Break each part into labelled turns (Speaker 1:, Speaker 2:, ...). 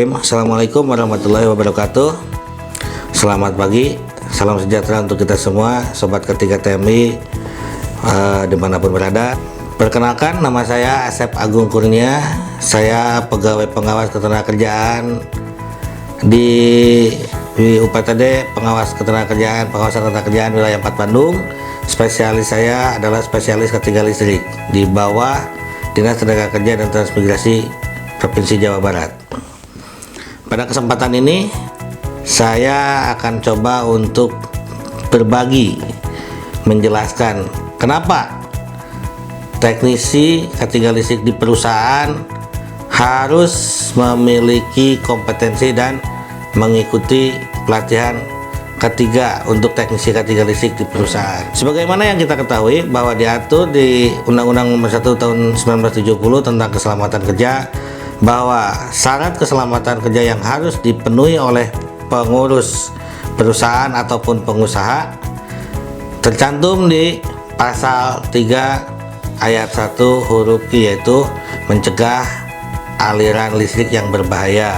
Speaker 1: Bismillahirrahmanirrahim. Assalamualaikum warahmatullahi wabarakatuh. Selamat pagi, salam sejahtera untuk kita semua, Sobat Ketiga TMI dimanapun berada. Perkenalkan, nama saya Asep Agung Kurnia. Saya pegawai pengawas ketenagakerjaan di UPTD, pengawasan ketenagakerjaan wilayah 4 Bandung. Spesialis saya adalah spesialis ketiga listrik di bawah Dinas Tenaga Kerja dan Transmigrasi Provinsi Jawa Barat. Pada kesempatan ini saya akan coba untuk berbagi, menjelaskan kenapa teknisi ketiga listrik di perusahaan harus memiliki kompetensi dan mengikuti pelatihan ketiga untuk teknisi ketiga listrik di perusahaan. Sebagaimana yang kita ketahui bahwa diatur di Undang-Undang Nomor 1 Tahun 1970 tentang keselamatan kerja, bahwa syarat keselamatan kerja yang harus dipenuhi oleh pengurus perusahaan ataupun pengusaha tercantum di pasal 3 ayat 1 huruf Q, yaitu mencegah aliran listrik yang berbahaya.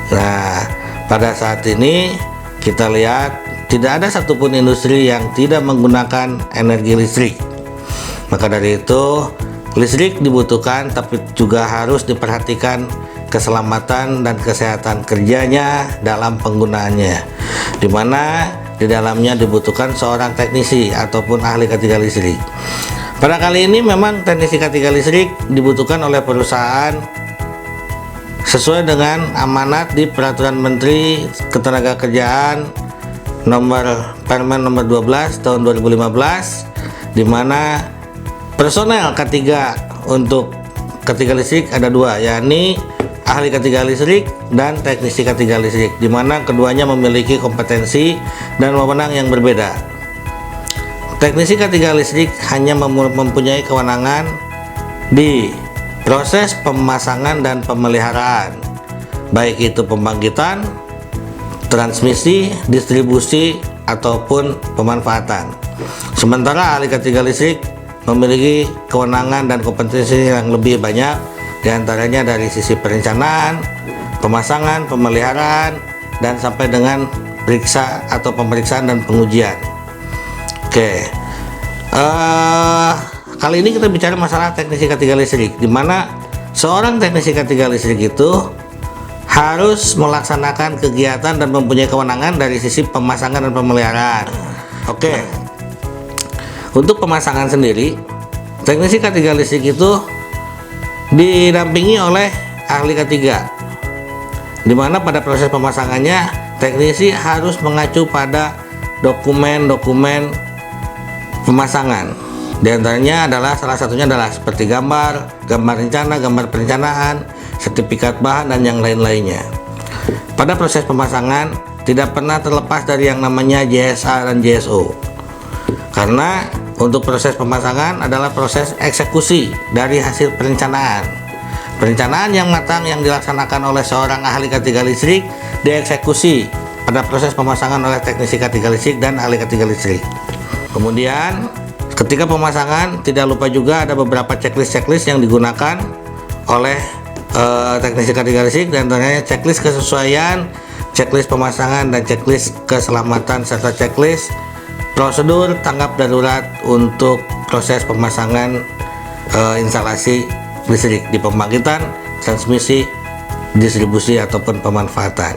Speaker 1: Nah, pada saat ini kita lihat tidak ada satupun industri yang tidak menggunakan energi listrik. Maka dari itu listrik dibutuhkan, tapi juga harus diperhatikan keselamatan dan kesehatan kerjanya dalam penggunaannya, di mana di dalamnya dibutuhkan seorang teknisi ataupun ahli ketiga listrik. Pada kali ini memang teknisi ketiga listrik dibutuhkan oleh perusahaan sesuai dengan amanat di Peraturan Menteri Ketenagakerjaan Permen nomor 12 tahun 2015, di mana personel K3 untuk ketiga listrik ada dua, yakni ahli ketiga listrik dan teknisi ketiga listrik, di mana keduanya memiliki kompetensi dan wewenang yang berbeda. Teknisi ketiga listrik hanya mempunyai kewenangan di proses pemasangan dan pemeliharaan, baik itu pembangkitan, transmisi, distribusi, ataupun pemanfaatan. Sementara ahli ketiga listrik memiliki kewenangan dan kompetensi yang lebih banyak, diantaranya dari sisi perencanaan, pemasangan, pemeliharaan, dan sampai dengan periksa atau pemeriksaan dan pengujian. Oke, kali ini kita bicara masalah teknisi ketiga listrik, di mana seorang teknisi ketiga listrik itu harus melaksanakan kegiatan dan mempunyai kewenangan dari sisi pemasangan dan pemeliharaan. Oke. Untuk pemasangan sendiri, teknisi ketiga listrik itu didampingi oleh ahli ketiga, di mana pada proses pemasangannya teknisi harus mengacu pada dokumen-dokumen pemasangan. Di antaranya adalah salah satunya adalah seperti gambar rencana, gambar perencanaan, sertifikat bahan, dan yang lain-lainnya. Pada proses pemasangan tidak pernah terlepas dari yang namanya JSA dan JSO, karena untuk proses pemasangan adalah proses eksekusi dari hasil perencanaan. Perencanaan yang matang yang dilaksanakan oleh seorang ahli ketiga listrik dieksekusi pada proses pemasangan oleh teknisi ketiga listrik dan ahli ketiga listrik. Kemudian ketika pemasangan tidak lupa juga ada beberapa checklist yang digunakan oleh teknisi ketiga listrik, dan antaranya checklist kesesuaian, checklist pemasangan, dan checklist keselamatan, serta checklist prosedur tanggap darurat untuk proses pemasangan instalasi listrik di pembangkitan, transmisi, distribusi, ataupun pemanfaatan.